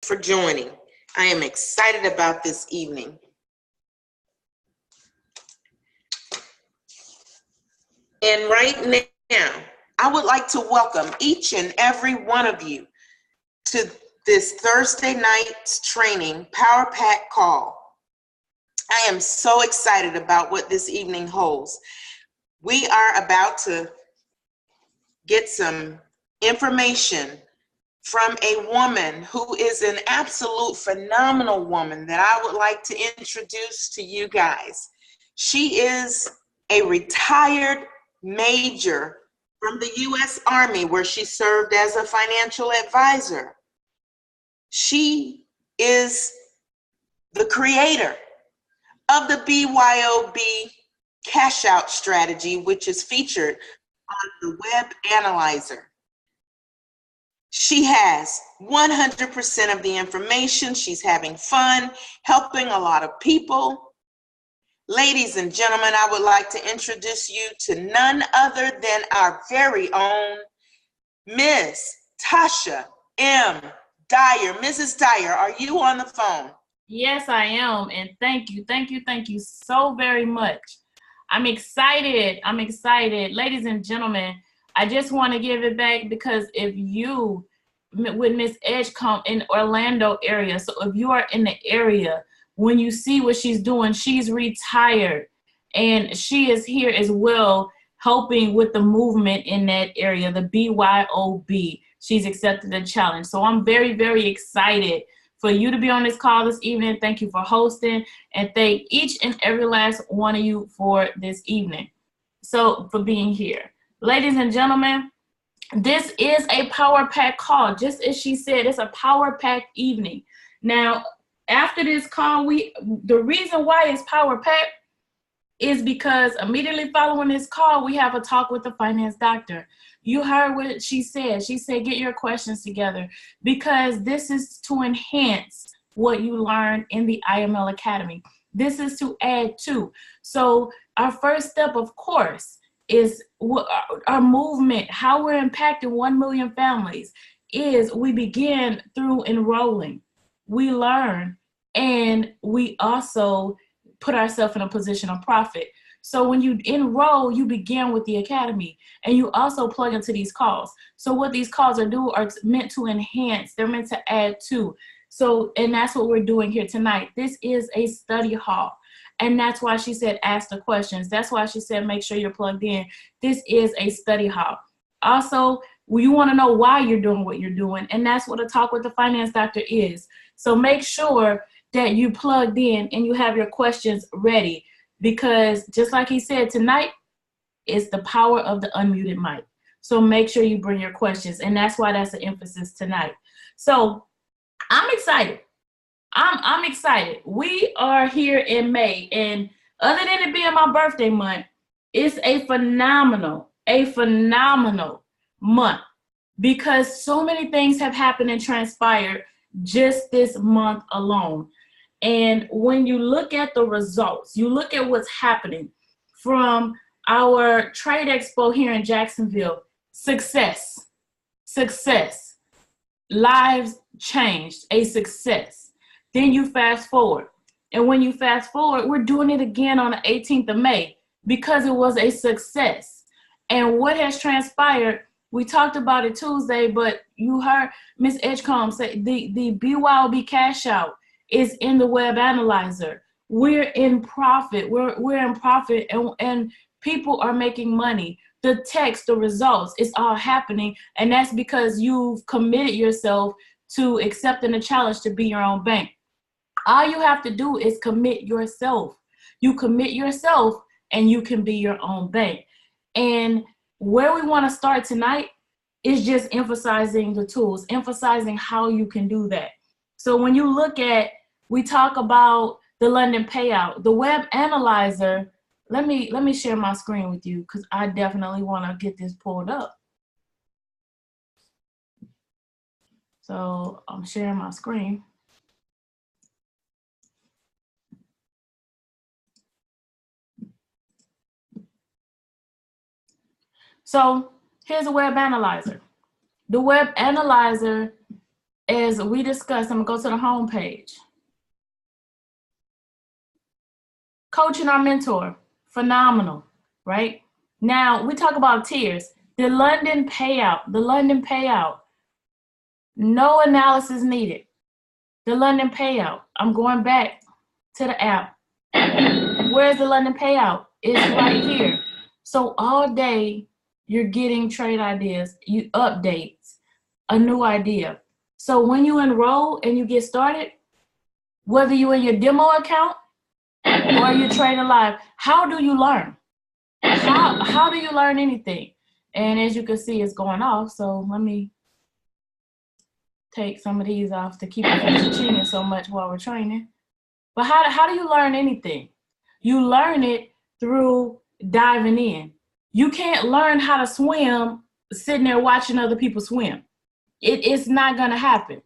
for joining. I am excited about this evening. And right now, I would like to welcome each and every one of you to this Thursday night's training Power Pack call. I am so excited about what this evening holds. We are about to get some information from a woman who is an absolute phenomenal woman that I would like to introduce to you guys. She is a retired major from the U.S. Army, where she served as a financial advisor. She is the creator of the BYOB cash out strategy, which is featured on the web analyzer. She has 100% of the information. She's having fun, helping a lot of people. Ladies and gentlemen, I would like to introduce you to none other than our very own Miss Tasha M. Dyer. Mrs. Dyer, are you on the phone? Yes, I am. And thank you so very much. I'm excited. Ladies and gentlemen, I just want to give it back because if you, with Miss Edgecombe in Orlando area, so if you are in the area, when you see what she's doing, she's retired and she is here as well, helping with the movement in that area, the BYOB. She's accepted the challenge. So I'm very, very excited for you to be on this call this evening. Thank you for hosting, and thank each and every last one of you for this evening. So for being here. Ladies and gentlemen, this is a power pack call. Just as she said, it's a power pack evening. Now, after this call, the reason why it's power pack is because immediately following this call, we have a talk with the finance doctor. You heard what she said. She said, get your questions together, because this is to enhance what you learn in the IML Academy. This is to add to. So our first step, of course, is our movement, how we're impacting 1 million families, is we begin through enrolling. We learn, and we also put ourselves in a position of profit. So when you enroll, you begin with the academy, and you also plug into these calls. So what these calls are meant to enhance, they're meant to add to. So, and that's what we're doing here tonight. This is a study hall. And that's why she said, ask the questions. That's why she said, make sure you're plugged in. This is a study hall. Also, you want to know why you're doing what you're doing. And that's what a talk with the finance doctor is. So make sure that you plugged in and you have your questions ready, because just like he said, tonight is the power of the unmuted mic. So make sure you bring your questions. And that's why that's the emphasis tonight. So I'm excited. I'm excited. We are here in May, and other than it being my birthday month, it's a phenomenal month, because so many things have happened and transpired just this month alone. And when you look at the results, you look at what's happening from our trade expo here in Jacksonville, success, lives changed, a success. Then you fast forward. And when you fast forward, we're doing it again on the 18th of May because it was a success. And what has transpired, we talked about it Tuesday, but you heard Ms. Edgecombe say the BYOB cash out is in the web analyzer. We're in profit. We're in profit, and people are making money. The text, the results, it's all happening. And that's because you've committed yourself to accepting the challenge to be your own bank. All you have to do is commit yourself. You commit yourself and you can be your own bank. And where we want to start tonight is just emphasizing the tools, emphasizing how you can do that. So when you look at, we talk about the London payout, the web analyzer. Let me share my screen with you, because I definitely want to get this pulled up. So I'm sharing my screen. So here's a web analyzer. The web analyzer as we discussed, I'm gonna go to the home page. Coaching our mentor, phenomenal, right? Now we talk about tiers. The London payout, no analysis needed. The London payout, I'm going back to the app. Where's the London payout? It's right here. So all day you're getting trade ideas, you updates, a new idea. So when you enroll and you get started, whether you're in your demo account or you're trading live, how do you learn? How do you learn anything? And as you can see, it's going off. So let me take some of these off to keep it from cheating so much while we're training. But how do you learn anything? You learn it through diving in. You can't learn how to swim sitting there watching other people swim. It's not gonna happen.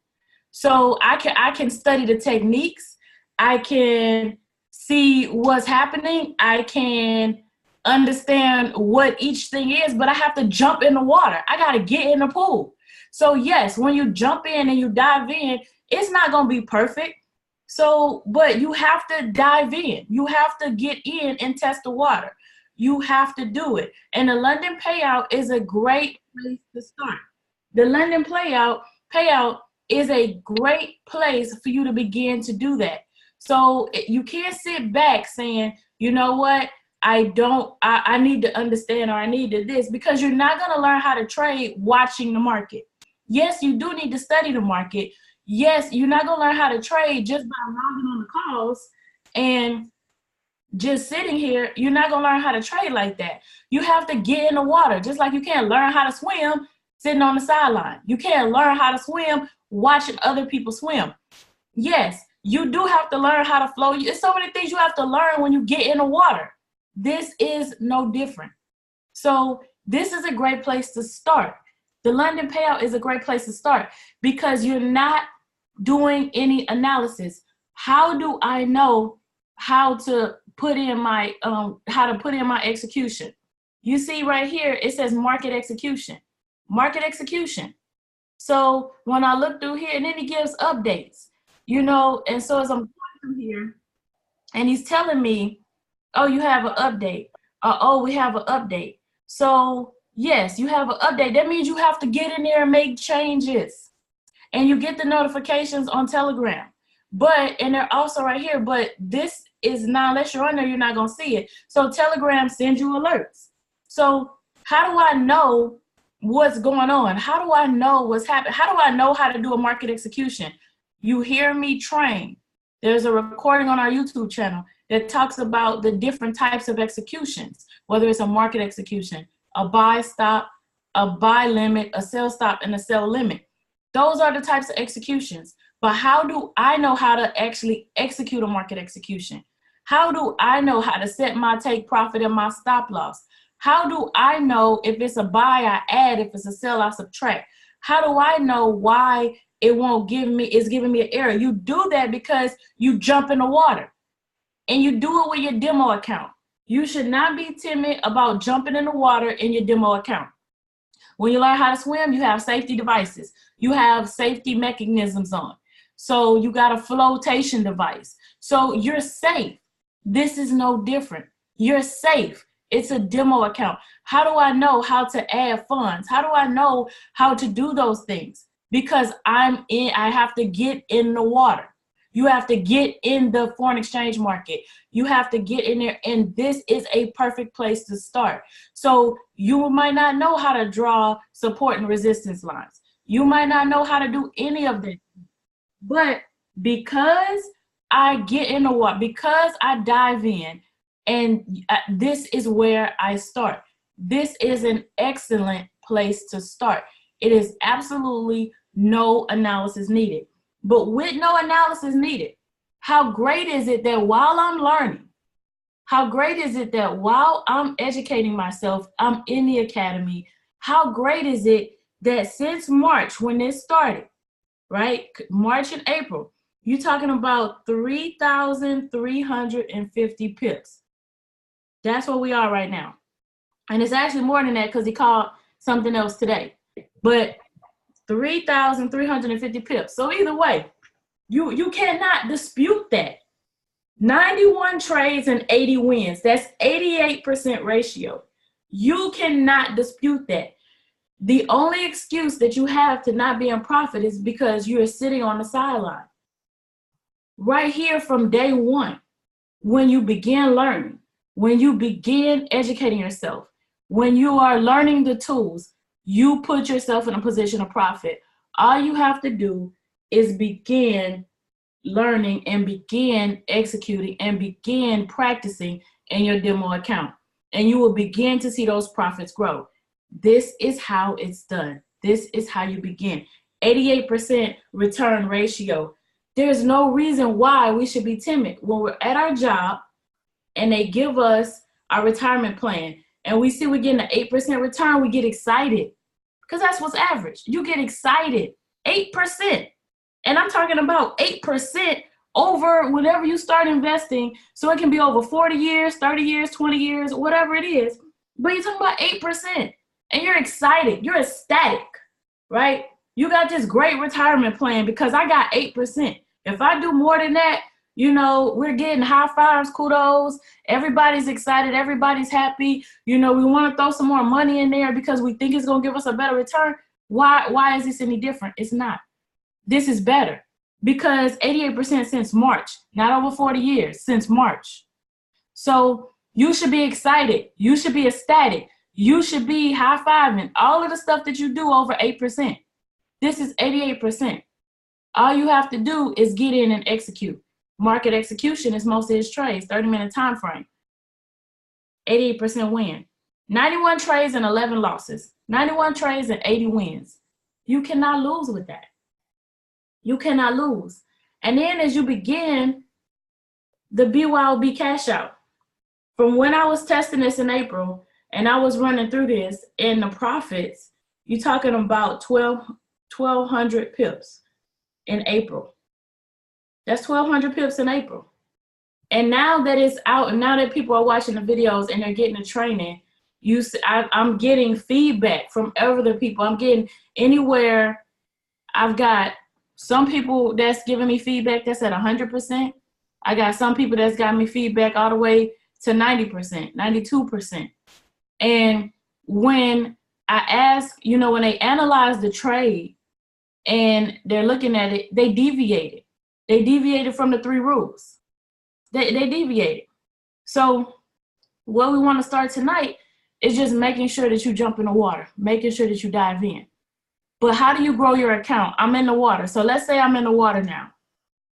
So I can study the techniques. I can see what's happening. I can understand what each thing is, but I have to jump in the water. I gotta get in the pool. So yes, when you jump in and you dive in, it's not gonna be perfect. So, but you have to dive in. You have to get in and test the water. You have to do it. And the London payout is a great place to start. The London payout is a great place for you to begin to do that. So you can't sit back saying, you know what, I need to understand, or I need to this, because you're not going to learn how to trade watching the market. Yes, you do need to study the market. Yes, you're not going to learn how to trade just by logging on the calls and just sitting here. You're not going to learn how to trade like that. You have to get in the water, just like you can't learn how to swim sitting on the sideline. You can't learn how to swim watching other people swim. Yes, you do have to learn how to flow. There's so many things you have to learn when you get in the water. This is no different. So this is a great place to start. The London payout is a great place to start because you're not doing any analysis. How do I know how to put in my execution? You see right here, it says market execution. Market execution. So when I look through here, and then he gives updates, you know, and so as I'm going through here, and he's telling me, oh, you have an update. Oh, we have an update. So yes, you have an update. That means you have to get in there and make changes. And you get the notifications on Telegram. And they're also right here, but this is not, unless you're on there, you're not gonna see it. So Telegram sends you alerts. So how do I know what's going on? How do I know what's happening? How do I know how to do a market execution? You hear me train. There's a recording on our YouTube channel that talks about the different types of executions, whether it's a market execution, a buy stop, a buy limit, a sell stop, and a sell limit. Those are the types of executions. But how do I know how to actually execute a market execution? How do I know how to set my take profit and my stop loss? How do I know if it's a buy, I add, if it's a sell, I subtract? How do I know why it's giving me an error? You do that because you jump in the water and you do it with your demo account. You should not be timid about jumping in the water in your demo account. When you learn how to swim, you have safety devices. You have safety mechanisms on. So you got a flotation device. So you're safe. This is no different. You're safe. It's a demo account. How do I know how to add funds? How do I know how to do those things? Because I have to get in the water. You have to get in the foreign exchange market. You have to get in there, and this is a perfect place to start. So you might not know how to draw support and resistance lines. You might not know how to do any of this. But because I get in the water, because I dive in, and this is where I start. This is an excellent place to start. It is absolutely no analysis needed. But with no analysis needed, how great is it that while I'm learning, how great is it that while I'm educating myself, I'm in the academy, how great is it that since March, when this started, right, March and April, you're talking about 3,350 pips. That's where we are right now. And it's actually more than that because he called something else today. But 3,350 pips. So either way, you cannot dispute that. 91 trades and 80 wins. That's 88% ratio. You cannot dispute that. The only excuse that you have to not be in profit is because you're sitting on the sideline. Right here from day one, when you begin learning, when you begin educating yourself, when you are learning the tools, you put yourself in a position of profit. All you have to do is begin learning and begin executing and begin practicing in your demo account. And you will begin to see those profits grow. This is how it's done. This is how you begin. 88% return ratio. There's no reason why we should be timid. When we're at our job and they give us our retirement plan and we see we're getting an 8% return, we get excited because that's what's average. You get excited. 8%. And I'm talking about 8% over whenever you start investing. So it can be over 40 years, 30 years, 20 years, whatever it is. But you're talking about 8%. And you're excited. You're ecstatic, right? You got this great retirement plan because I got 8%. If I do more than that, you know, we're getting high fives, kudos. Everybody's excited. Everybody's happy. You know, we want to throw some more money in there because we think it's going to give us a better return. Why is this any different? It's not. This is better because 88% since March, not over 40 years, since March. So you should be excited. You should be ecstatic. You should be high-fiving all of the stuff that you do over 8%. This is 88%. All you have to do is get in and execute. Market execution is most of his trades, 30-minute time frame. 88% win. 91 trades and 11 losses. 91 trades and 80 wins. You cannot lose with that. You cannot lose. And then as you begin the BYOB cash out, from when I was testing this in April and I was running through this and the profits, you're talking about 1,200 pips in April. That's 1,200 pips in April. And now that it's out and now that people are watching the videos and they're getting the training, I'm getting feedback from other people. I'm getting anywhere. I've got some people that's giving me feedback that's at 100%. I got some people that's got me feedback all the way to 90%, 92%. And when I ask, you know, when they analyze the trade and they're looking at it, they deviated. They deviated from the 3 rules. They deviated. So what we want to start tonight is just making sure that you jump in the water, making sure that you dive in. But how do you grow your account? I'm in the water. So let's say I'm in the water now.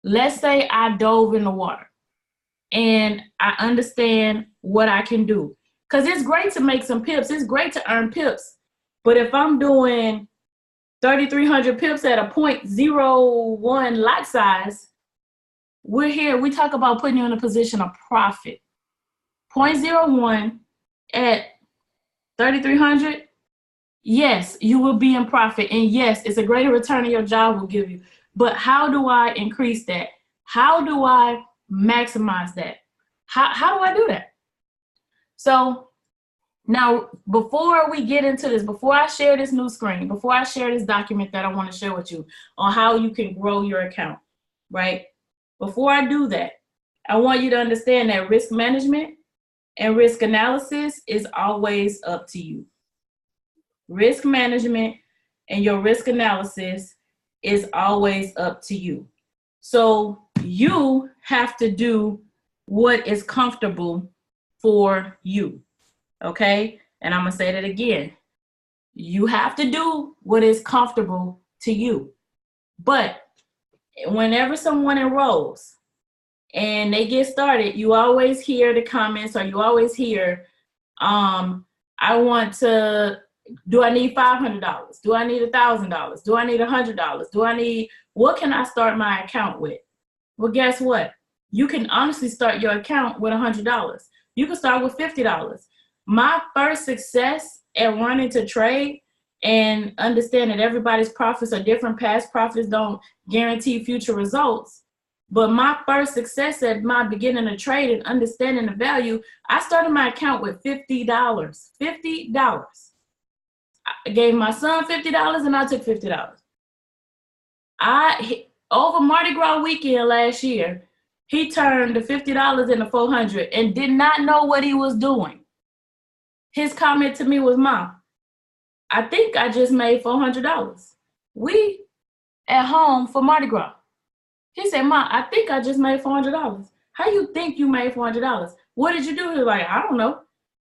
Let's say I dove in the water and I understand what I can do. Because it's great to make some pips. It's great to earn pips. But if I'm doing 3,300 pips at a 0.01 lot size, we talk about putting you in a position of profit. 0.01 at 3,300, yes, you will be in profit. And yes, it's a greater return than your job will give you. But how do I increase that? How do I maximize that? How do I do that? So now, before we get into this, before I share this new screen, before I share this document that I want to share with you on how you can grow your account, right? Before I do that, I want you to understand that risk management and risk analysis is always up to you. Risk management and your risk analysis is always up to you. So you have to do what is comfortable for you, okay? And I'm gonna say that again. You have to do what is comfortable to you. But whenever someone enrolls and they get started, you always hear the comments or you always hear, do I need $500? Do I need $1,000? Do I need $100? What can I start my account with? Well, guess what? You can honestly start your account with $100. You can start with $50. My first success at running to trade and understand that everybody's profits are different. Past profits don't guarantee future results. But my first success at my beginning of trade and understanding the value, I started my account with $50. $50. I gave my son $50 and I took $50. Over Mardi Gras weekend last year, he turned the $50 into $400 and did not know what he was doing. His comment to me was, "Mom, I think I just made $400. We at home for Mardi Gras." He said, "Mom, I think I just made $400. How you think you made $400? What did you do?" He was like, "I don't know."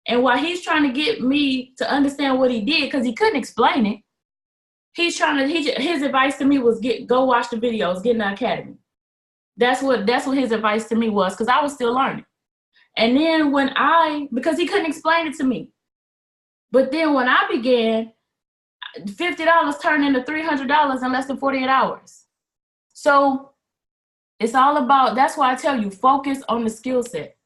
And while he's trying to get me to understand what he did, because he couldn't explain it, his advice to me was go watch the videos, get in the academy. That's what his advice to me was, because I was still learning. And then because he couldn't explain it to me. But then when I began, $50 turned into $300 in less than 48 hours. So it's all about, that's why I tell you, focus on the skill set.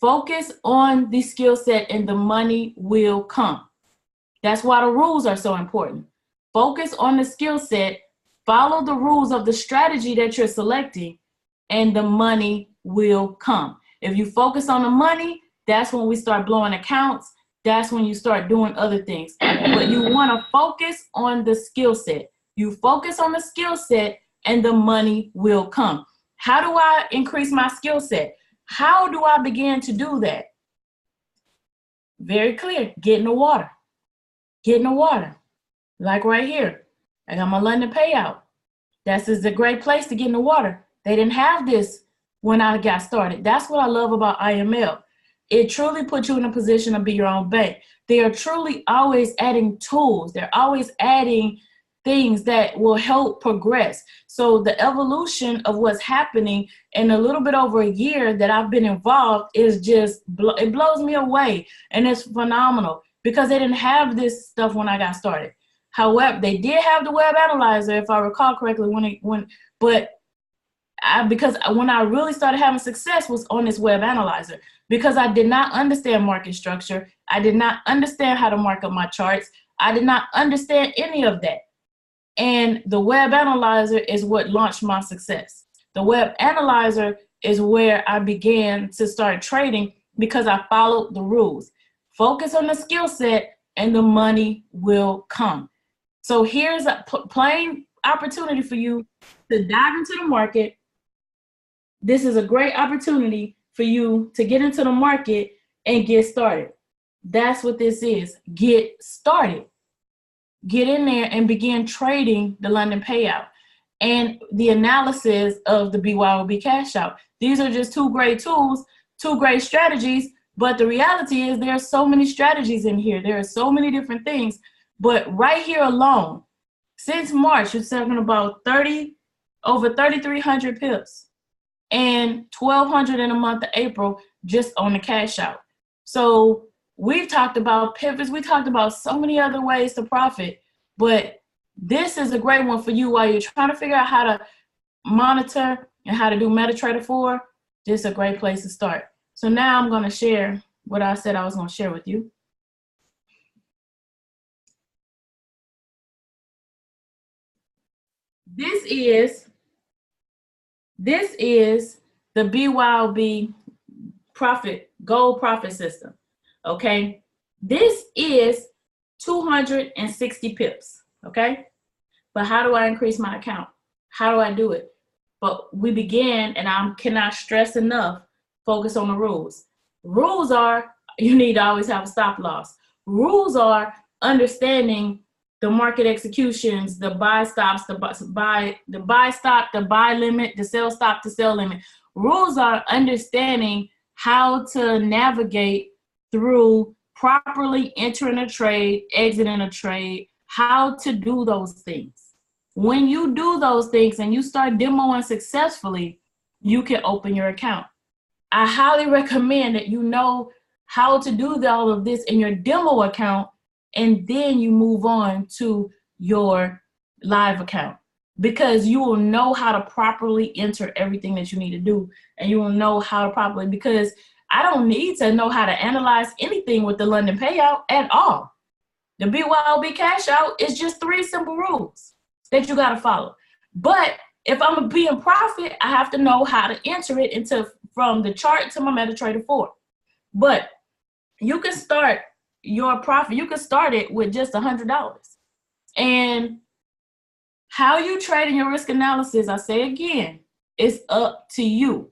Focus on the skill set and the money will come. That's why the rules are so important. Focus on the skill set, follow the rules of the strategy that you're selecting, and the money will come. If you focus on the money, that's when we start blowing accounts. That's when you start doing other things. But you want to focus on the skill set. You focus on the skill set and the money will come. How do I increase my skill set? How do I begin to do that? Very clear. Get in the water. Get in the water. Like right here. I got my London payout. This is a great place to get in the water. They didn't have this when I got started. That's what I love about IML. It truly puts you in a position to be your own bank. They are truly always adding tools. They're always adding things that will help progress. So the evolution of what's happening in a little bit over a year that I've been involved is just, it blows me away. And it's phenomenal because they didn't have this stuff when I got started. However, they did have the web analyzer, if I recall correctly, because when I really started having success was on this web analyzer, because I did not understand market structure. I did not understand how to mark up my charts. I did not understand any of that. And the web analyzer is what launched my success. The web analyzer is where I began to start trading because I followed the rules. Focus on the skill set and the money will come. So here's a plain opportunity for you to dive into the market. This is a great opportunity for you to get into the market and get started. That's what this is. Get started. Get in there and begin trading the London payout and the analysis of the BYOB cash out. These are just two great tools, two great strategies, but the reality is there are so many strategies in here. There are so many different things, but right here alone, since March, you're talking about over 3,300 pips and 1,200 in the month of April just on the cash out. So we've talked about pivots. We talked about so many other ways to profit, but this is a great one for you while you're trying to figure out how to monitor and how to do MetaTrader 4. This is a great place to start. So now I'm going to share what I said I was going to share with you. This is the BYOB gold profit system. Okay, this is 260 pips. Okay, but how do I increase my account? How do I do it? But we begin, and I cannot stress enough, focus on the rules. Rules are, you need to always have a stop loss. Rules are understanding the market executions, the buy stops, the buy stop, the buy limit, the sell stop, the sell limit. Rules are understanding how to navigate through properly entering a trade, exiting a trade, how to do those things. When you do those things and you start demoing successfully, you can open your account. I highly recommend that you know how to do all of this in your demo account, and then you move on to your live account, because you will know how to properly enter everything that you need to do, and you will know how to properly, because I don't need to know how to analyze anything with the London payout at all. The BYOB cash out is just 3 simple rules that you got to follow. But if I'm going to be in profit, I have to know how to enter it from the chart to my MetaTrader 4. But you can start your profit. You can start it with just $100. And How you trade in your risk analysis, I say again, is up to you.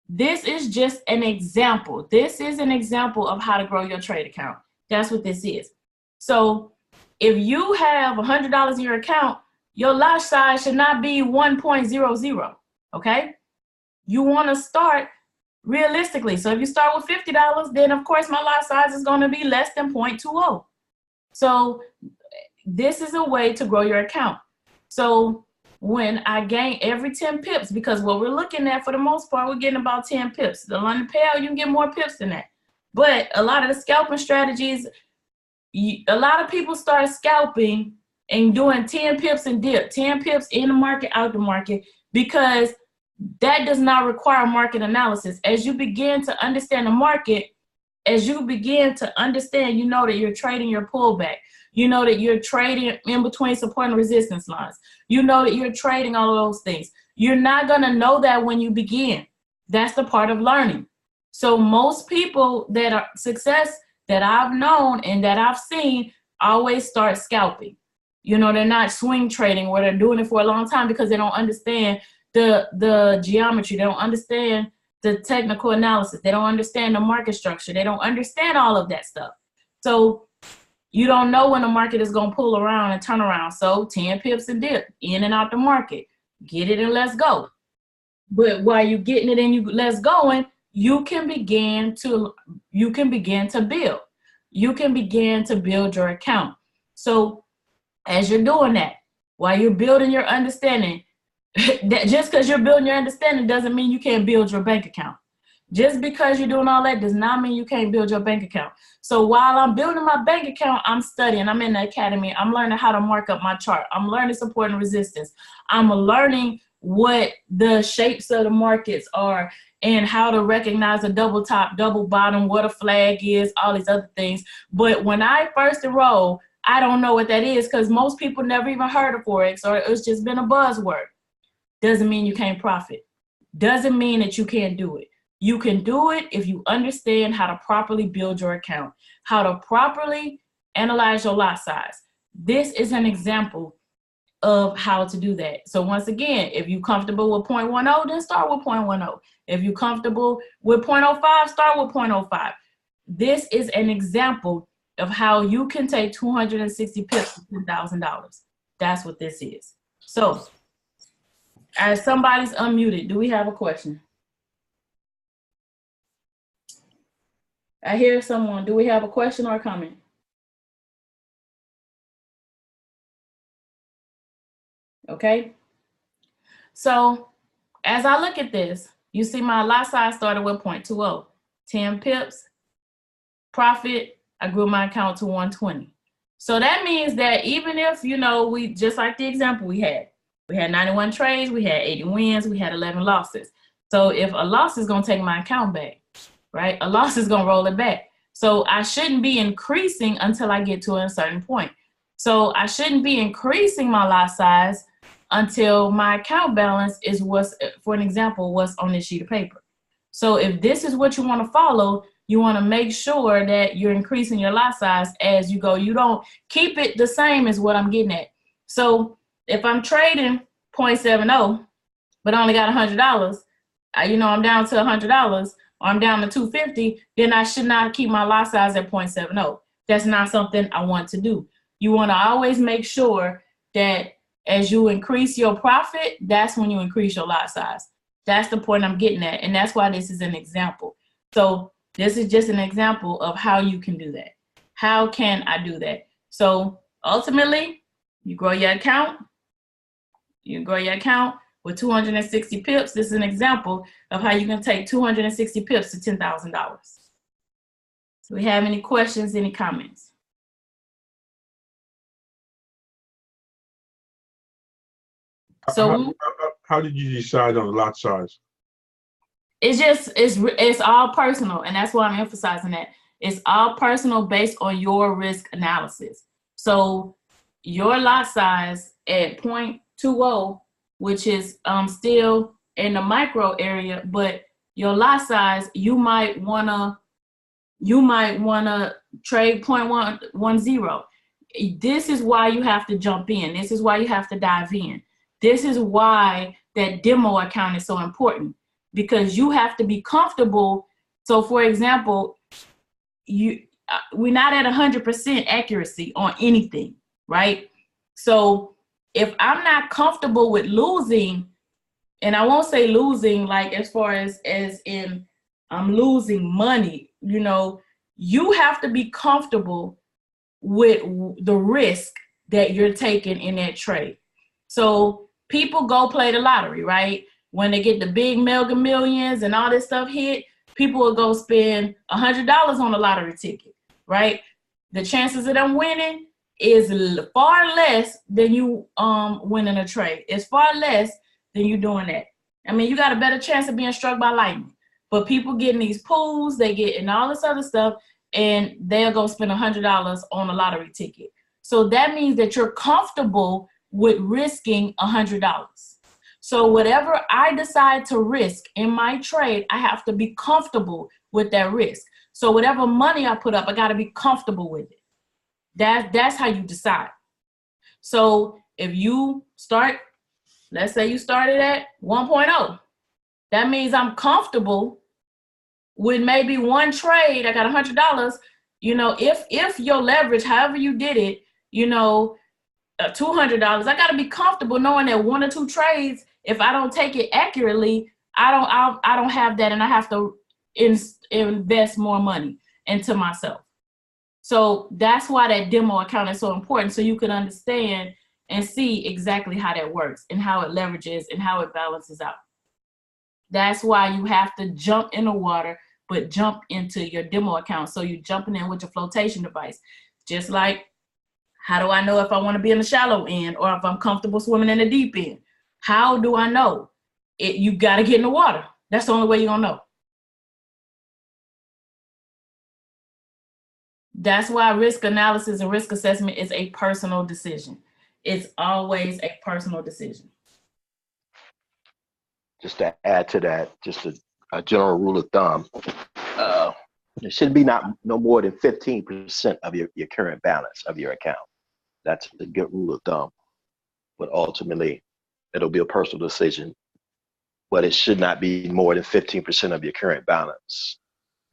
This is just an example. This is an example of how to grow your trade account. That's what this is. So if you have $100 in your account, your lot size should not be 1.00, okay? You want to start realistically. So if you start with $50, then of course my lot size is going to be less than 0.20. So this is a way to grow your account. So when I gain every 10 pips, because what we're looking at for the most part, we're getting about 10 pips. The London payout, you can get more pips than that. But a lot of the scalping strategies, a lot of people start scalping and doing 10 pips and dip, 10 pips in the market, out the market, because that does not require market analysis. As you begin to understand the market, as you begin to understand, you know that you're trading your pullback. You know that you're trading in between support and resistance lines. You know that you're trading all of those things. You're not going to know that when you begin. That's the part of learning. So most people that are success that I've known and that I've seen always start scalping. You know, they're not swing trading where they're doing it for a long time because they don't understand the geometry. They don't understand the technical analysis. They don't understand the market structure. They don't understand all of that stuff. So you don't know when the market is going to pull around and turn around. So 10 pips and dip in and out the market. Get it and let's go. But while you're getting it and you let's going, you can begin to build. You can begin to build your account. So as you're doing that, while you're building your understanding, that just because you're building your understanding doesn't mean you can't build your bank account. Just because you're doing all that does not mean you can't build your bank account. So while I'm building my bank account, I'm studying. I'm in the academy. I'm learning how to mark up my chart. I'm learning support and resistance. I'm learning what the shapes of the markets are and how to recognize a double top, double bottom, what a flag is, all these other things. But when I first enrolled, I don't know what that is because most people never even heard of Forex or it's just been a buzzword. Doesn't mean you can't profit. Doesn't mean that you can't do it. You can do it if you understand how to properly build your account, how to properly analyze your lot size. This is an example of how to do that. So once again, if you're comfortable with 0.10, then start with 0.10. If you're comfortable with 0.05, start with 0.05. This is an example of how you can take 260 pips to $10,000. That's what this is. So as somebody's unmuted, do we have a question? I hear someone. Do we have a question or a comment? Okay. So as I look at this, you see my lot size started with 0.20, 10 pips, profit, I grew my account to 120. So that means that even if, you know, we just like the example we had 91 trades, we had 80 wins, we had 11 losses. So if a loss is going to take my account back, right? A loss is going to roll it back. So I shouldn't be increasing until I get to a certain point. So I shouldn't be increasing my lot size until my account balance is what's, for an example, what's on this sheet of paper. So if this is what you want to follow, you want to make sure that you're increasing your lot size as you go. You don't keep it the same as what I'm getting at. So if I'm trading 0.70, but I only got $100, you know, I'm down to $100, or I'm down to 250, then I should not keep my lot size at 0.70. That's not something I want to do. You want to always make sure that as you increase your profit, that's when you increase your lot size. That's the point I'm getting at. And that's why this is an example. So this is just an example of how you can do that. How can I do that? So ultimately, you grow your account. You grow your account with 260 pips. This is an example of how you can take 260 pips to $10,000. Do we have any questions, any comments? So how did you decide on the lot size? It's all personal, and that's why I'm emphasizing that. It's all personal based on your risk analysis. So your lot size at 0.20, which is still in the micro area, but your lot size, you might wanna trade 0.110. This is why you have to jump in. This is why you have to dive in. This is why that demo account is so important, because you have to be comfortable. So for example, we're not at 100% accuracy on anything, right? So if I'm not comfortable with losing, and I won't say losing like as far as in I'm losing money, you know, you have to be comfortable with the risk that you're taking in that trade. So people go play the lottery, right? When they get the big Mega Millions and all this stuff hit, people will go spend $100 on a lottery ticket, right? The chances of them winning is far less than you winning a trade. It's far less than you doing that. I mean, you got a better chance of being struck by lightning. But people getting these pools, they get and all this other stuff, and they'll go spend $100 on a lottery ticket. So that means that you're comfortable with risking $100. So whatever I decide to risk in my trade, I have to be comfortable with that risk. So whatever money I put up, I got to be comfortable with it. That's how you decide. So if you start, let's say you started at 1.0, that means I'm comfortable with maybe one trade. I got $100. You know, if your leverage, however you did it, you know, $200, I got to be comfortable knowing that one or two trades, if I don't take it accurately, I don't have that, and I have to invest more money into myself. So that's why that demo account is so important, so you can understand and see exactly how that works and how it leverages and how it balances out. That's why you have to jump in the water, but jump into your demo account. So you're jumping in with your flotation device. Just like, how do I know if I want to be in the shallow end or if I'm comfortable swimming in the deep end? How do I know? You got to get in the water. That's the only way you're going to know. That's why risk analysis and risk assessment is a personal decision. It's always a personal decision. Just to add to that, just a general rule of thumb, it should be no more than 15% of your current balance of your account. That's a good rule of thumb. But ultimately, it'll be a personal decision. But it should not be more than 15% of your current balance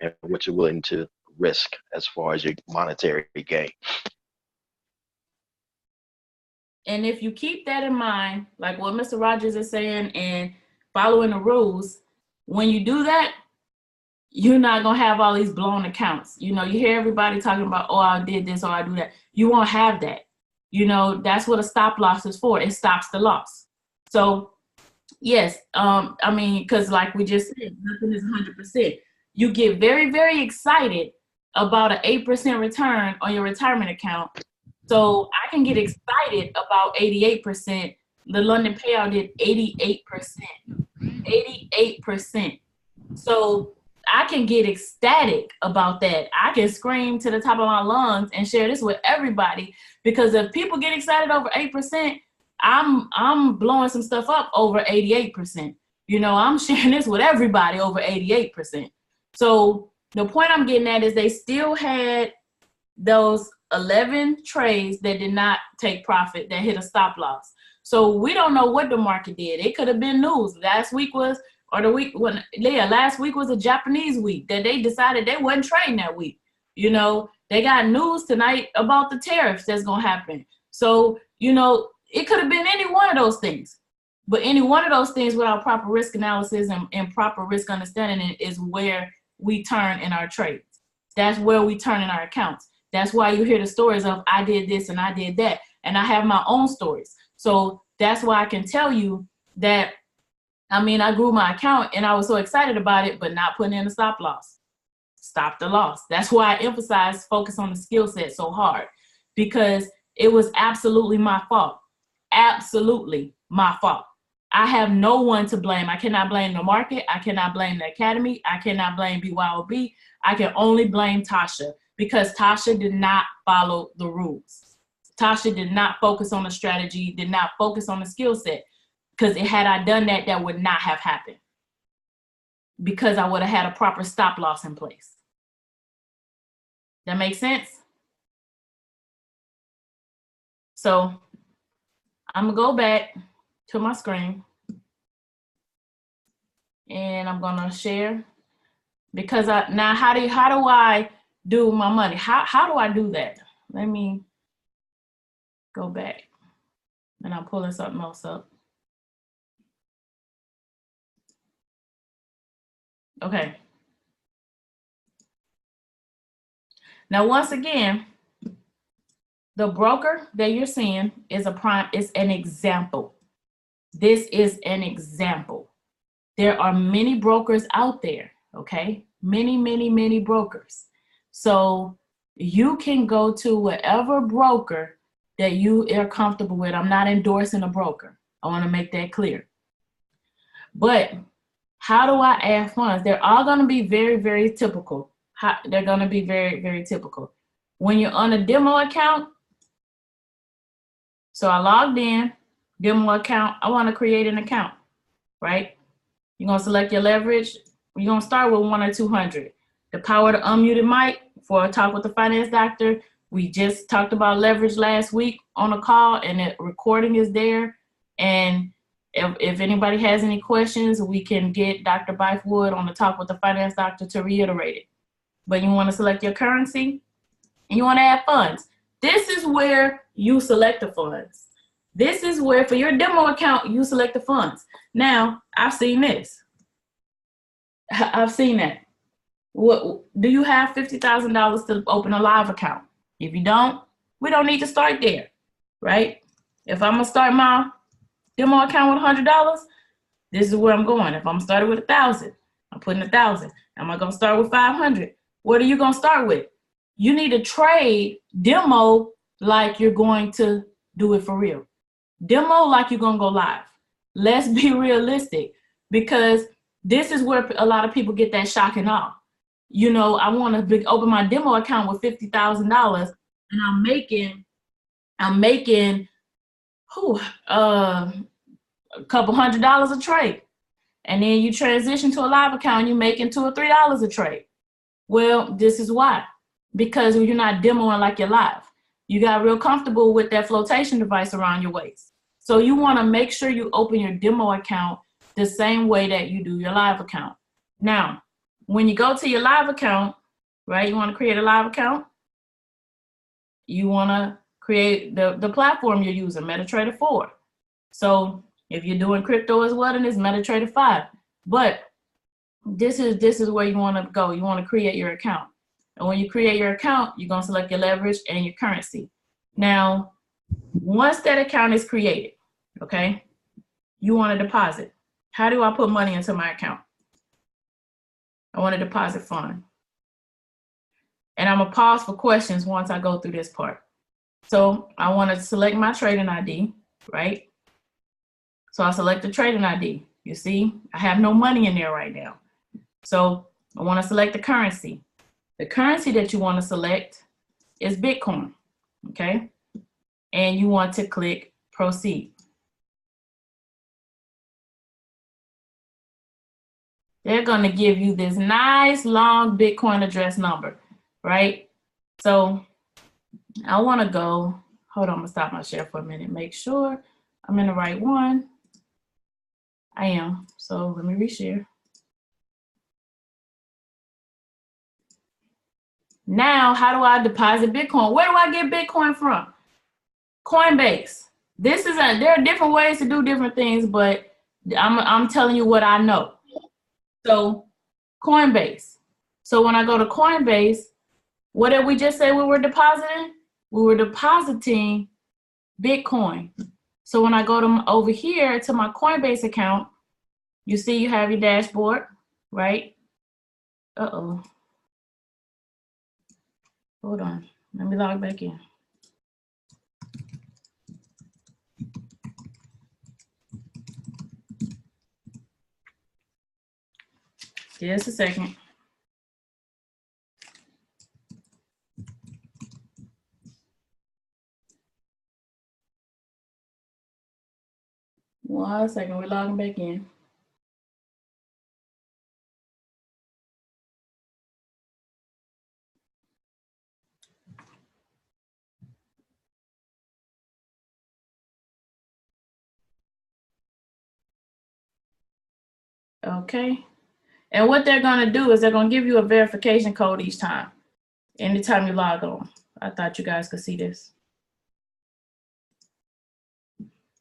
and what you're willing to risk as far as your monetary gain. And if you keep that in mind, like what Mr. Rogers is saying, and following the rules, when you do that, you're not going to have all these blown accounts. You know, you hear everybody talking about, oh, I did this or I do that. You won't have that. You know, that's what a stop loss is for. It stops the loss. So, yes, I mean, because like we just said, nothing is 100%. You get very, very excited about an 8% return on your retirement account. So I can get excited about 88%. The London payout did 88%. 88%. So I can get ecstatic about that. I can scream to the top of my lungs and share this with everybody, because if people get excited over 8%, I'm blowing some stuff up over 88%. You know, I'm sharing this with everybody over 88%. So the point I'm getting at is they still had those 11 trades that did not take profit, that hit a stop loss. So we don't know what the market did. It could have been news. Last week was a Japanese week that they decided they wasn't trading that week. You know, they got news tonight about the tariffs that's going to happen. So, you know, it could have been any one of those things. But any one of those things without proper risk analysis and proper risk understanding is where we turn in our trades. That's where we turn in our accounts. That's why you hear the stories of I did this and I did that. And I have my own stories. So that's why I can tell you that, I mean, I grew my account and I was so excited about it, but not putting in a stop loss. Stop the loss. That's why I emphasize focus on the skill set so hard, because it was absolutely my fault. Absolutely my fault. I have no one to blame. I cannot blame the market. I cannot blame the academy. I cannot blame BYOB. I can only blame Tasha, because Tasha did not follow the rules. Tasha did not focus on the strategy, did not focus on the skill set, because had I done that, that would not have happened, because I would have had a proper stop loss in place. That makes sense? So I'm gonna go back to my screen. And I'm gonna share because now how do I do my money? How do I do that? Let me go back and I'm pulling something else up. Okay. Now, once again, the broker that you're seeing is an example. This is an example. There are many brokers out there, okay? Many brokers. So you can go to whatever broker that you are comfortable with. I'm not endorsing a broker. I want to make that clear. But how do I add funds? They're all going to be very typical. They're going to be very typical. When you're on a demo account, so I logged in, demo account, I want to create an account, right? You're going to select your leverage. You're going to start with 1 or 200. The power to unmuted mic for a talk with the finance doctor. We just talked about leverage last week on a call, and the recording is there. And if anybody has any questions, we can get Dr. Bythewood on the talk with the finance doctor to reiterate it. But you want to select your currency and you want to add funds. This is where you select the funds. This is where for your demo account, you select the funds. Now, I've seen this. I've seen that. What do you have $50,000 to open a live account? If you don't, we don't need to start there, right? If I'm gonna start my demo account with $100, this is where I'm going. If I'm starting with 1,000, I'm putting 1,000. Am I gonna start with 500? What are you gonna start with? You need to trade demo like you're going to do it for real. Demo like you're gonna go live. Let's be realistic, because this is where a lot of people get that shock and awe. You know, I want to open my demo account with $50,000, and I'm making a couple $100 a trade, and then you transition to a live account and you're making $2 or $3 a trade. Well, this is why, because you're not demoing like you're live. You got real comfortable with that flotation device around your waist. So you want to make sure you open your demo account the same way that you do your live account. Now, when you go to your live account, right, you want to create a live account. You want to create the platform you're using, MetaTrader 4. So if you're doing crypto as well, then it's MetaTrader 5. But this is where you want to go. You want to create your account. And when you create your account, you're going to select your leverage and your currency. Now, once that account is created, okay, you want to deposit. How do I put money into my account? I want to deposit fund. And I'm going to pause for questions once I go through this part. So I want to select my trading ID, right? So I select the trading ID. You see, I have no money in there right now. So I want to select the currency. The currency that you want to select is Bitcoin, okay? And you want to click proceed. They're going to give you this nice long Bitcoin address number, right? So I want to go, hold on, I'm going to stop my share for a minute, make sure I'm in the right one. I am, so let me reshare. Now, how do I deposit Bitcoin? Where do I get Bitcoin from? Coinbase. There are different ways to do different things, but I'm telling you what I know. So Coinbase. So when I go to Coinbase, what did we just say we were depositing? We were depositing Bitcoin. So when I go to over here to my Coinbase account, you see you have your dashboard, right? Uh-oh. Hold on. Let me log back in. Just a second. One second, we're logging back in. Okay. And what they're going to do is they're going to give you a verification code each time, anytime you log on. I thought you guys could see this.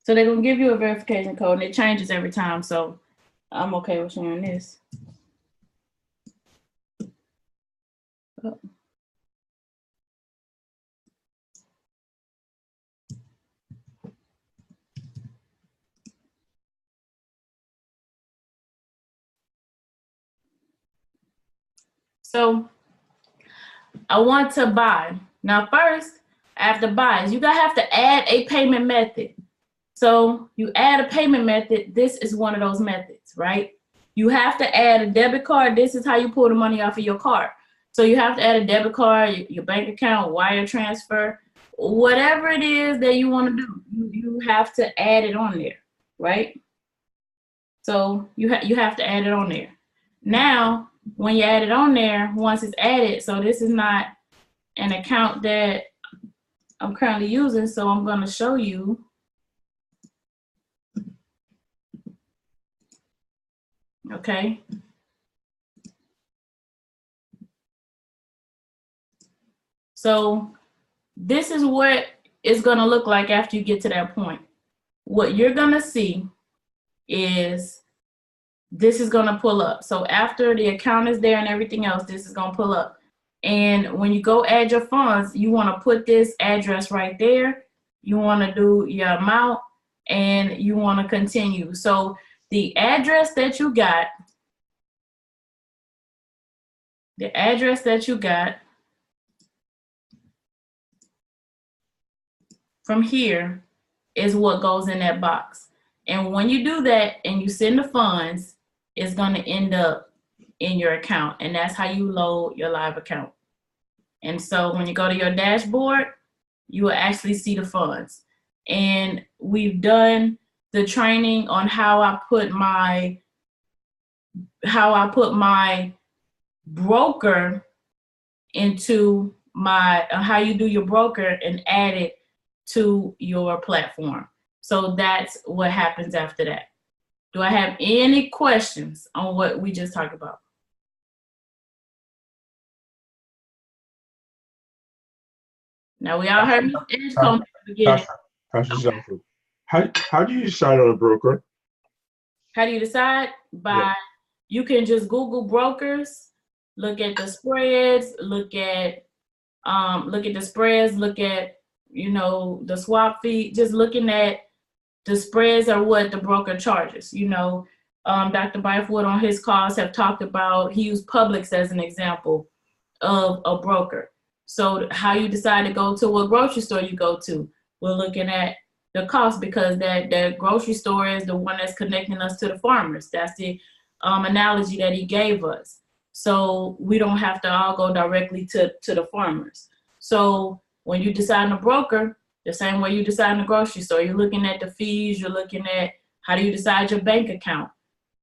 So they're going to give you a verification code, and it changes every time. So I'm okay with sharing this. Oh. So I want to buy. Now first, after buys, you gotta have to add a payment method. So you add a payment method. This is one of those methods, right? You have to add a debit card. This is how you pull the money off of your card. So you have to add a debit card, your bank account, wire transfer, whatever it is that you want to do. You have to add it on there, right? So you have to add it on there. Now, when you add it on there, once it's added, so this is not an account that I'm currently using, so I'm going to show you. Okay. So this is what it's going to look like after you get to that point. What you're going to see is this is going to pull up. So after the account is there and everything else, this is going to pull up. And when you go add your funds, you want to put this address right there. You want to do your amount and you want to continue. So the address that you got, from here is what goes in that box. And when you do that and you send the funds, it's going to end up in your account. And that's how you load your live account. And so when you go to your dashboard, you will actually see the funds. And we've done the training on how I put my broker into my, how you do your broker and add it to your platform. So that's what happens after that. Do I have any questions on what we just talked about? Now we all heard Ms. Edgecombe at the beginning. Tasha, how do you decide on a broker? How do you decide? By, you can just Google brokers, look at the spreads, look at the spreads, look at, you know, the swap fee, just looking at the spreads are what the broker charges. You know, Dr. Byford on his calls have talked about, he used Publix as an example of a broker. So how you decide to go to what grocery store you go to, we're looking at the cost, because that grocery store is the one that's connecting us to the farmers. That's the analogy that he gave us. So we don't have to all go directly to the farmers. So when you decide on a broker, the same way you decide in the grocery store, you're looking at the fees, you're looking at how do you decide your bank account.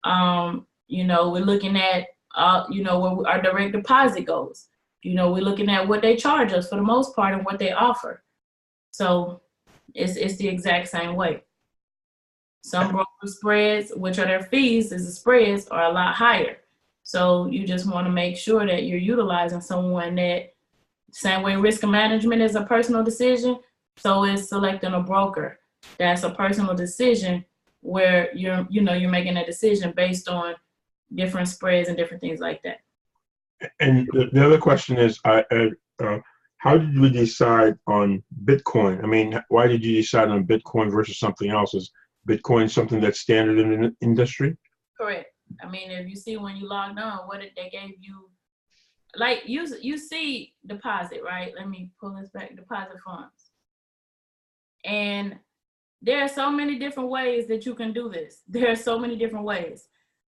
You know, we're looking at, you know, where our direct deposit goes. You know, we're looking at what they charge us for the most part and what they offer. So it's the exact same way. Some broker spreads, which are their fees, is the spreads are a lot higher. So you just want to make sure that you're utilizing someone that, same way risk management is a personal decision, so is selecting a broker. That's a personal decision where you're making a decision based on different spreads and different things like that. And the other question is, how did you decide on Bitcoin? I mean, why did you decide on Bitcoin versus something else? Is Bitcoin something that's standard in the industry? Correct. I mean, if you see when you logged on, what did they gave you? Like you see deposit, right? Let me pull this back, deposit funds. And there are so many different ways that you can do this. There are so many different ways.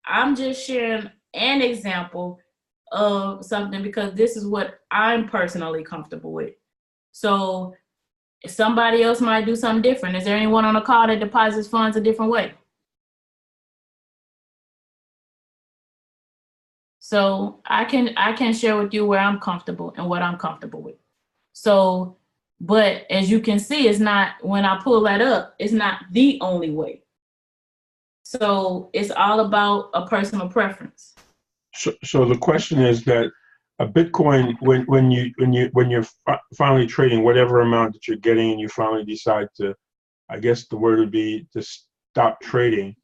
I'm just sharing an example of something because this is what I'm personally comfortable with. So somebody else might do something different. Is there anyone on the call that deposits funds a different way? So I can share with you where I'm comfortable and what I'm comfortable with. So, but as you can see, it's not, when I pull that up, it's not the only way. So it's all about a personal preference. So the question is that a Bitcoin, when you're finally trading whatever amount that you're getting, and you finally decide to, I guess the word would be to stop trading.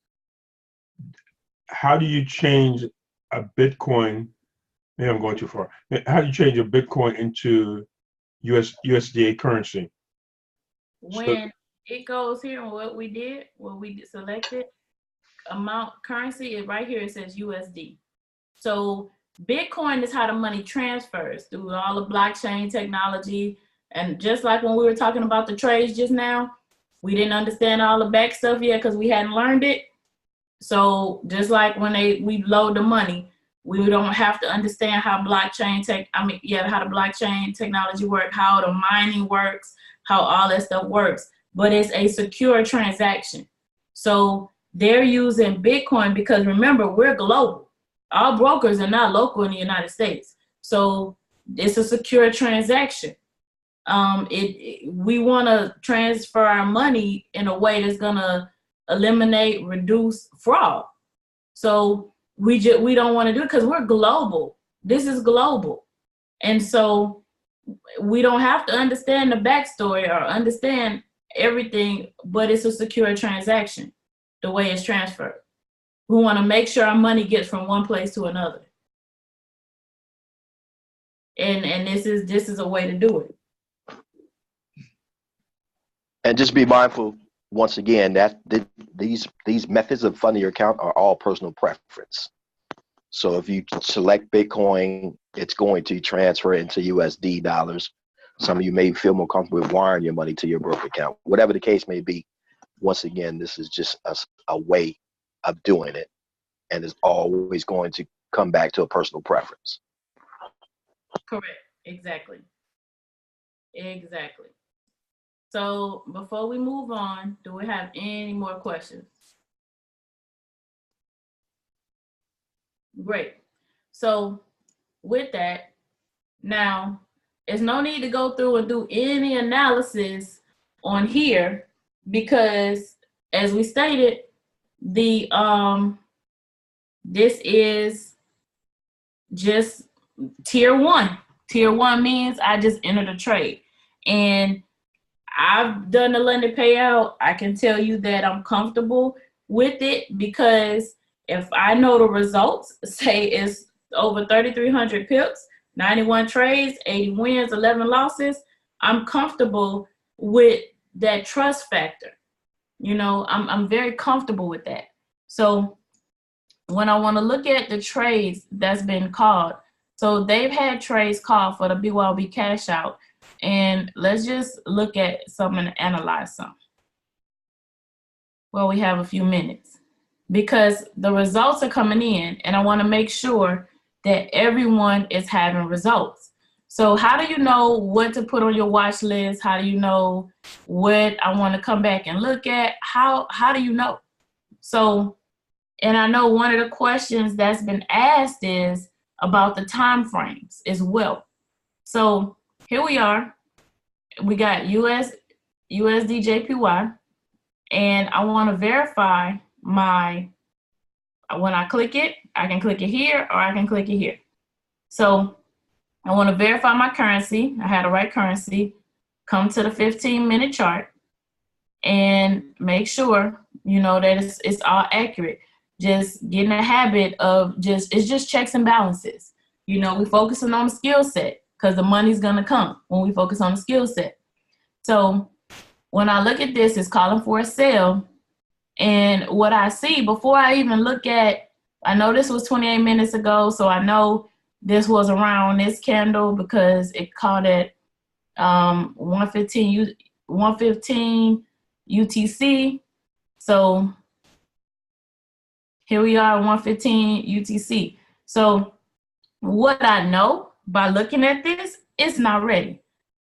How do you change a Bitcoin? Maybe I'm going too far. How do you change a Bitcoin into USDA currency? When it goes here and what we selected, amount currency is right here. It says USD. So Bitcoin is how the money transfers through all the blockchain technology. And just like when we were talking about the trades just now, we didn't understand all the back stuff yet because we hadn't learned it. So just like when we load the money, we don't have to understand how blockchain how the blockchain technology works, how the mining works, how all that stuff works. But it's a secure transaction. So they're using Bitcoin because remember, we're global. All brokers are not local in the United States. So it's a secure transaction. We want to transfer our money in a way that's going to reduce fraud. So we don't want to do it because we're global. This is global. And so we don't have to understand the backstory or understand everything, but it's a secure transaction, the way it's transferred. We want to make sure our money gets from one place to another. And this is a way to do it. And just be mindful, once again, that these methods of funding your account are all personal preference. So if you select Bitcoin, it's going to transfer into USD dollars. Some of you may feel more comfortable with wiring your money to your broker account. Whatever the case may be, once again, this is just a way of doing it. And it's always going to come back to a personal preference. Correct. Exactly. So before we move on, do we have any more questions? Great. So with that, now there's no need to go through and do any analysis on here because as we stated, this is just tier 1. Tier 1 means I just entered a trade. And I've done the London payout. I can tell you that I'm comfortable with it because if I know the results, say it's over 3,300 pips, 91 trades, 80 wins, 11 losses, I'm comfortable with that trust factor. You know, I'm very comfortable with that. So when I want to look at the trades that's been called, so they've had trades called for the BYOB cash out. And let's just look at some and analyze some. Well, we have a few minutes because the results are coming in and I want to make sure that everyone is having results. So how do you know what to put on your watch list? How do you know what I want to come back and look at? How do you know? So, and I know one of the questions that's been asked is about the time frames as well. So here we are. We got USD JPY, and I want to verify when I click it, I can click it here or I can click it here. So I want to verify my currency. I had the right currency. Come to the 15-minute chart and make sure, that it's all accurate. Just get in the habit of it's just checks and balances. We're focusing on the skill set because the money's going to come when we focus on the skill set. So when I look at this, it's calling for a sale. And what I see before I even look at, I know this was 28 minutes ago, so I know this was around this candle because it called at 115 UTC. So here we are, 115 UTC. So what I know by looking at this, it's not ready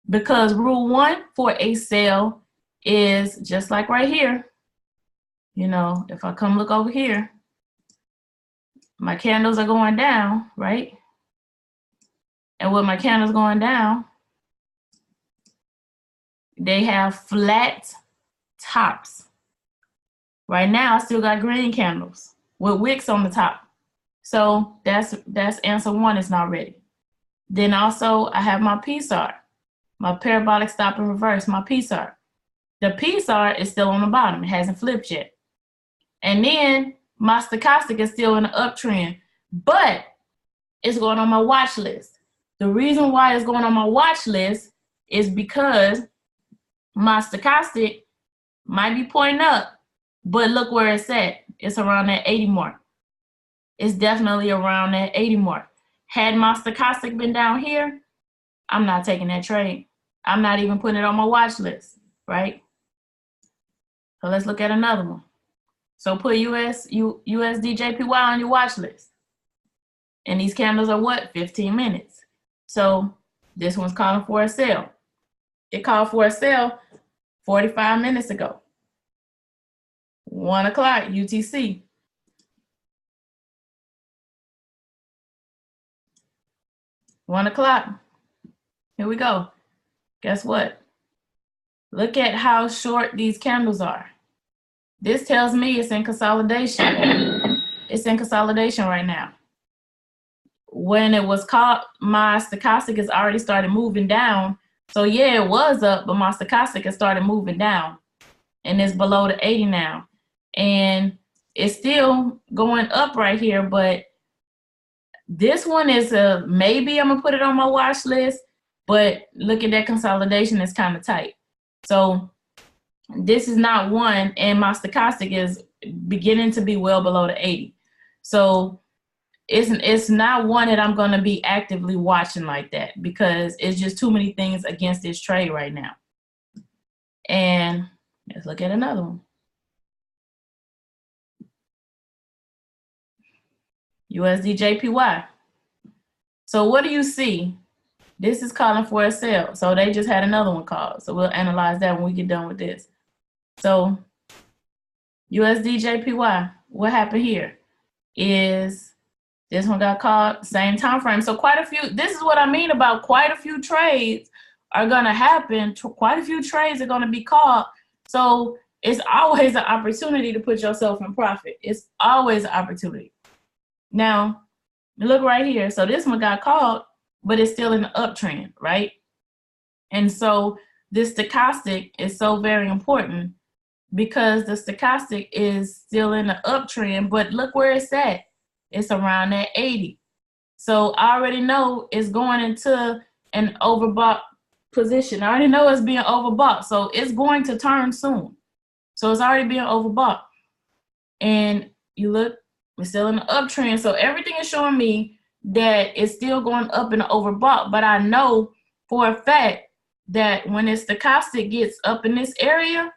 because rule 1 for a sale is just like right here. If I come look over here, my candles are going down, right? And with my candles going down, they have flat tops, Right now, I still got green candles with wicks on the top. So that's answer one is not ready. Then also I have my PSAR, my parabolic stop and reverse, my PSAR. The PSAR is still on the bottom. It hasn't flipped yet. And then my stochastic is still in the uptrend, but it's going on my watch list. The reason why it's going on my watch list is because my stochastic might be pointing up, but look where it's at. It's around that 80 mark. It's definitely around that 80 mark. Had my stochastic been down here, I'm not taking that trade. I'm not even putting it on my watch list, right? So let's look at another one. So put USD JPY on your watch list. And these candles are what? 15 minutes. So this one's calling for a sell. It called for a sell 45 minutes ago. 1 o'clock UTC. One o'clock. Here we go. Guess what? Look at how short these candles are. This tells me it's in consolidation. It's in consolidation right now. When it was caught, my stochastic has already started moving down. So yeah, it was up, but my stochastic has started moving down. And it's below the 80 now. And it's still going up right here, but this one is maybe I'm gonna put it on my watch list, but look at that consolidation, it's kind of tight. So this is not one, and my stochastic is beginning to be well below the 80. So it's not one that I'm gonna be actively watching like that because it's just too many things against this trade right now. And let's look at another one. USD JPY. So what do you see? This is calling for a sell. So they just had another one called. So we'll analyze that when we get done with this. So USD JPY, what happened here is this one got called, same time frame. So quite a few, this is what I mean about quite a few trades are gonna happen. Quite a few trades are gonna be called. So it's always an opportunity to put yourself in profit. It's always an opportunity. Now, look right here. So this one got called, but it's still in the uptrend, right? And so this stochastic is so very important because the stochastic is still in the uptrend, but look where it's at. It's around that 80. So I already know it's going into an overbought position. I already know it's being overbought. So it's going to turn soon. So it's already being overbought. And you look, we're still in the uptrend. So everything is showing me that it's still going up and overbought. But I know for a fact that when the stochastic gets up in this area,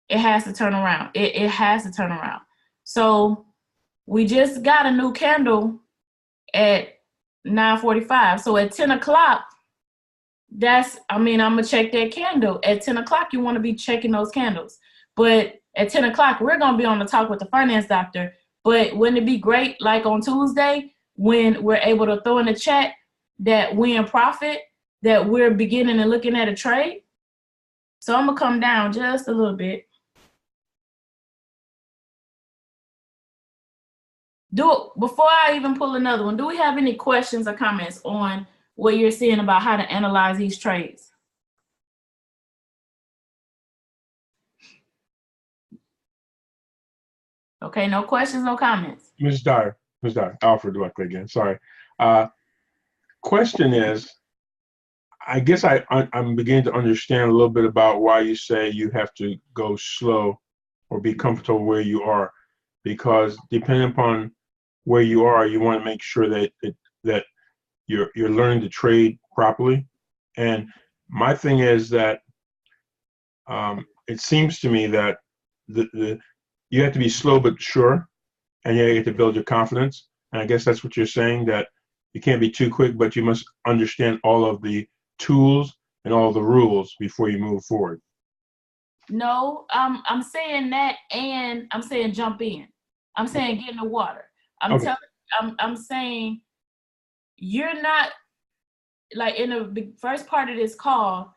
it has to turn around. It has to turn around. So we just got a new candle at 9:45. So at 10 o'clock, I'm going to check that candle. At 10 o'clock, you want to be checking those candles. But at 10 o'clock, we're going to be on the talk with the finance doctor. But wouldn't it be great, like on Tuesday, when we're able to throw in the chat that we in profit, that we're beginning and looking at a trade? So I'm going to come down just a little bit. Before I even pull another one, do we have any questions or comments on what you're seeing about how to analyze these trades? Okay, no questions, no comments. Ms. Dyer, Alfred directly again, sorry. Question is, I guess I'm beginning to understand a little bit about why you say you have to go slow or be comfortable where you are, because depending upon where you are, you want to make sure that you're learning to trade properly. And my thing is that it seems to me that you have to be slow but sure, and you have to build your confidence. And I guess that's what you're saying, that you can't be too quick, but you must understand all of the tools and all the rules before you move forward. No, I'm saying that, and I'm saying jump in. I'm saying get in the water. I'm saying you're not, like in the first part of this call,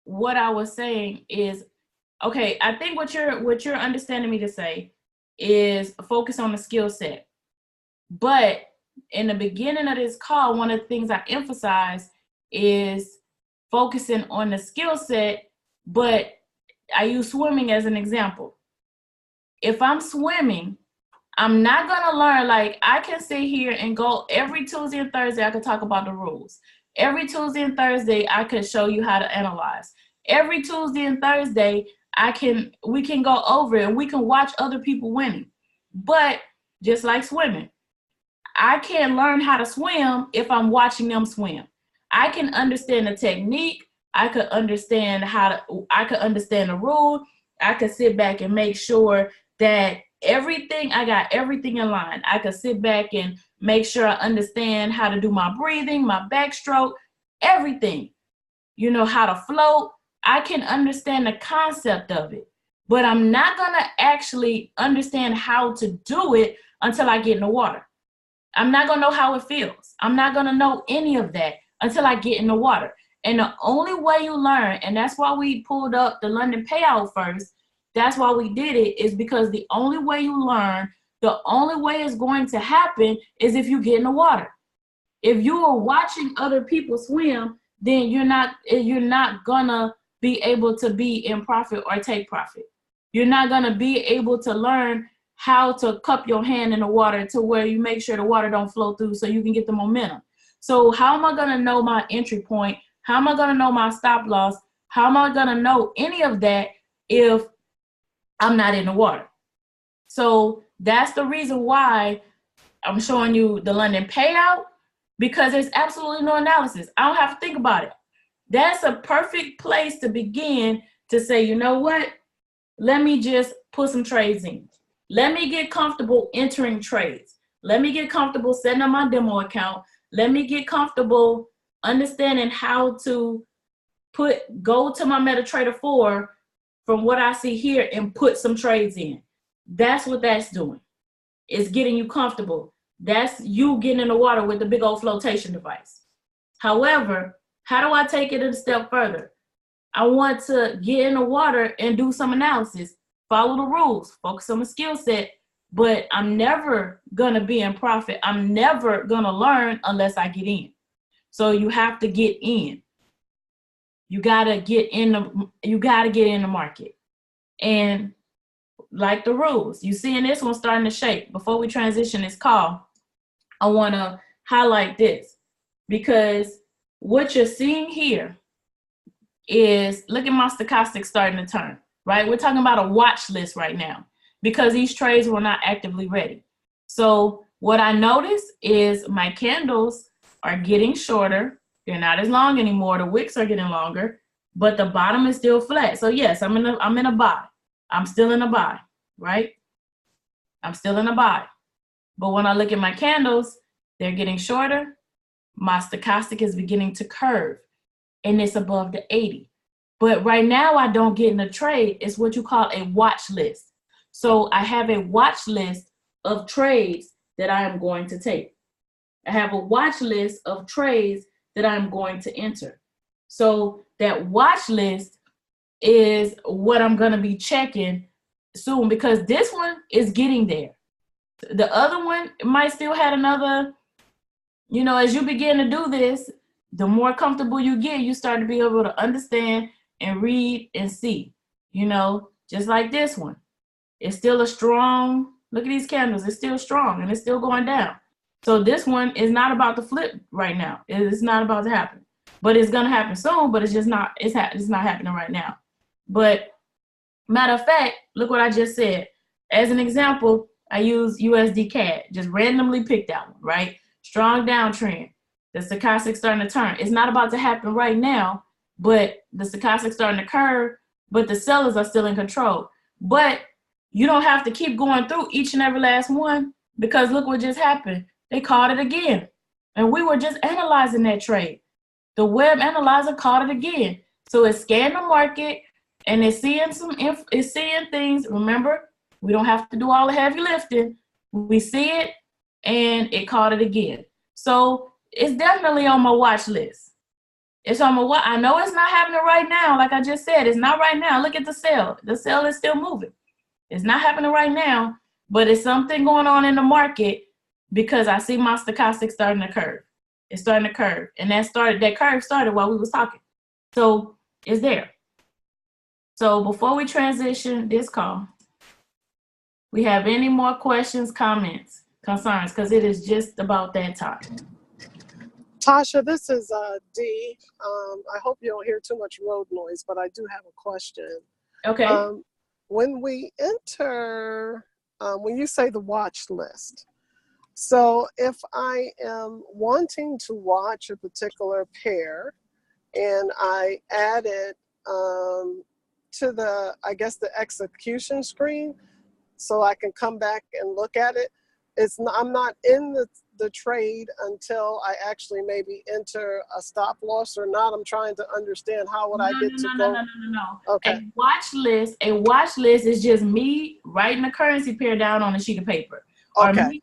what I was saying is Okay, I think what you're understanding me to say is focus on the skill set. But in the beginning of this call, one of the things I emphasize is focusing on the skill set, but I use swimming as an example. If I'm swimming, I'm not gonna learn, like I can sit here and go every Tuesday and Thursday, I could talk about the rules. Every Tuesday and Thursday, I could show you how to analyze. Every Tuesday and Thursday, we can go over it and we can watch other people winning. But just like swimming, I can't learn how to swim if I'm watching them swim. I can understand the technique. I could understand I could understand the rule. I could sit back and make sure that I got everything in line. I could sit back and make sure I understand how to do my breathing, my backstroke, everything. You know, how to float. I can understand the concept of it, but I'm not gonna actually understand how to do it until I get in the water. I'm not gonna know how it feels. I'm not gonna know any of that until I get in the water. And the only way you learn, and that's why we pulled up the London payout first, that's why we did it, is because the only way you learn, the only way it's going to happen is if you get in the water. If you are watching other people swim, then you're not gonna be able to be in profit or take profit. You're not gonna be able to learn how to cup your hand in the water to where you make sure the water don't flow through so you can get the momentum. So how am I gonna know my entry point? How am I gonna know my stop loss? How am I gonna know any of that if I'm not in the water? So that's the reason why I'm showing you the London payout, because there's absolutely no analysis. I don't have to think about it. That's a perfect place to begin to say, you know what? Let me just put some trades in. Let me get comfortable entering trades. Let me get comfortable setting up my demo account. Let me get comfortable understanding how to go to my MetaTrader 4 from what I see here and put some trades in. That's what that's doing. It's getting you comfortable. That's you getting in the water with the big old flotation device. However, how do I take it a step further? I want to get in the water and do some analysis, follow the rules, focus on the skill set, but I'm never gonna be in profit. I'm never gonna learn unless I get in. So you have to get in. You gotta get in the market. And like the rules, you see in this one starting to shake. Before we transition this call, I wanna highlight this, because what you're seeing here is, look at my stochastic starting to turn, right? We're talking about a watch list right now because these trades were not actively ready. So what I notice is my candles are getting shorter. They're not as long anymore. The wicks are getting longer, but the bottom is still flat. So yes, I'm in a buy. I'm still in a buy, right? I'm still in a buy. But when I look at my candles, they're getting shorter. My stochastic is beginning to curve, and it's above the 80. But right now I don't get in a trade. It's what you call a watch list. So I have a watch list of trades that I am going to take. I have a watch list of trades that I'm going to enter. So that watch list is what I'm going to be checking soon, because this one is getting there. The other one might still have another, as you begin to do this, the more comfortable you get, you start to be able to understand and read and see, just like this one. It's still a strong, look at these candles, it's still strong and it's still going down. So this one is not about to flip right now. It's not about to happen, but it's going to happen soon, but it's just not, it's not happening right now. But matter of fact, look what I just said. As an example, I use USD CAD, just randomly picked that one, right? Strong downtrend. The stochastic starting to turn. It's not about to happen right now, but the stochastic starting to curve, but the sellers are still in control. But you don't have to keep going through each and every last one, because look what just happened. They caught it again. And we were just analyzing that trade. The web analyzer caught it again. So it scanned the market and it's seeing it's seeing things. Remember, we don't have to do all the heavy lifting. We see it and it caught it again. So it's definitely on my watch list. It's on my what? I know it's not happening right now. Like I just said, it's not right now. Look at the sell. The sell is still moving. It's not happening right now, but it's something going on in the market because I see my stochastic starting to curve. It's starting to curve. And that curve started while we was talking. So it's there. So before we transition this call, we have any more questions, comments, concerns? Because it is just about that time. Tasha, this is Dee. I hope you don't hear too much road noise, but I do have a question. Okay. When we enter, when you say the watch list, so if I am wanting to watch a particular pair and I add it to the, I guess, the execution screen, so I can come back and look at it, I'm not in the trade until I actually maybe enter a stop loss or not. I'm trying to understand how would I get to go. No. Okay. A watch list is just me writing a currency pair down on a sheet of paper. Or me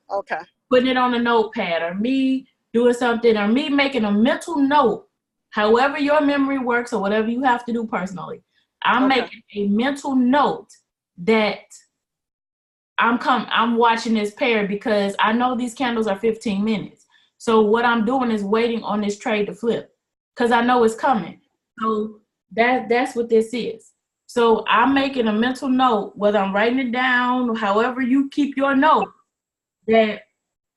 putting it on a notepad, or me doing something, or me making a mental note, however your memory works or whatever you have to do personally. I'm making a mental note that I'm watching this pair because I know these candles are 15 minutes. So what I'm doing is waiting on this trade to flip because I know it's coming. So that's what this is. So I'm making a mental note, whether I'm writing it down or however you keep your note, that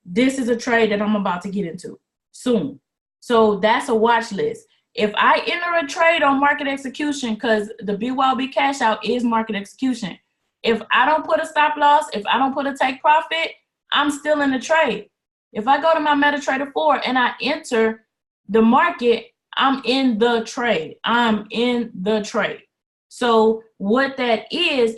this is a trade that I'm about to get into soon. So that's a watch list. If I enter a trade on market execution, because the BYOB cash out is market execution, if I don't put a stop loss, if I don't put a take profit, I'm still in the trade. If I go to my MetaTrader 4 and I enter the market, I'm in the trade. I'm in the trade. So what that is,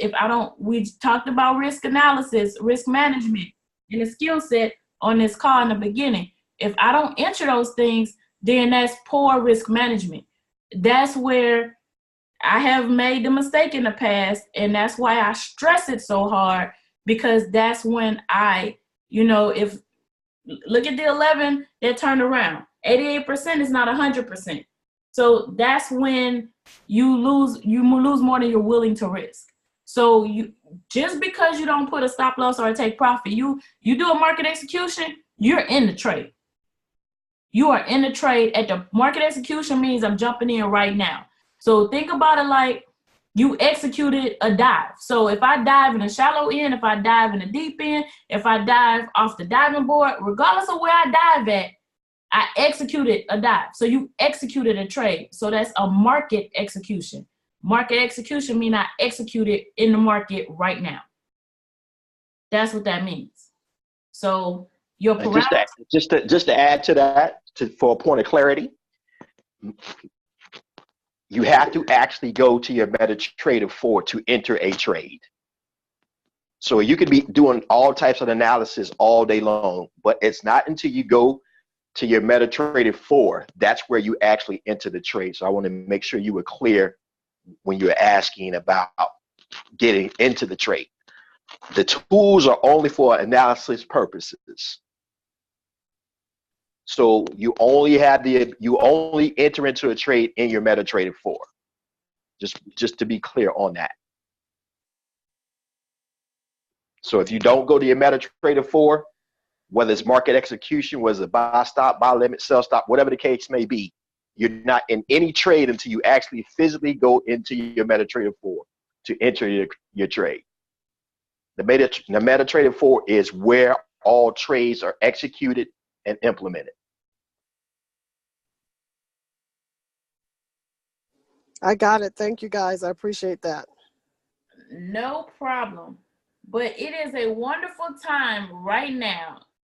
we talked about risk analysis, risk management, and the skill set on this call in the beginning. If I don't enter those things, then that's poor risk management. That's where I have made the mistake in the past, and that's why I stress it so hard, because that's when if look at the 11 that turned around, 88% is not 100%. So that's when you lose more than you're willing to risk. So just because you don't put a stop loss or a take profit, you do a market execution, you're in the trade. You are in the trade. At the market execution means I'm jumping in right now. So think about it like you executed a dive. So if I dive in a shallow end, if I dive in a deep end, if I dive off the diving board, regardless of where I dive at, I executed a dive. So you executed a trade. So that's a market execution. Market execution means I executed in the market right now. That's what that means. So your parameters. Just to add to that, for a point of clarity, you have to actually go to your MetaTrader 4 to enter a trade. So you could be doing all types of analysis all day long, but it's not until you go to your MetaTrader 4 that's where you actually enter the trade. So I want to make sure you were clear when you were asking about getting into the trade. The tools are only for analysis purposes. So you only enter into a trade in your MetaTrader 4. Just to be clear on that. So if you don't go to your MetaTrader 4, whether it's market execution, whether it's buy stop, buy limit, sell stop, whatever the case may be, you're not in any trade until you actually physically go into your MetaTrader 4 to enter your trade. The MetaTrader 4 is where all trades are executed and implemented. I got it. Thank you, guys. I appreciate that. No problem. But it is a wonderful time right now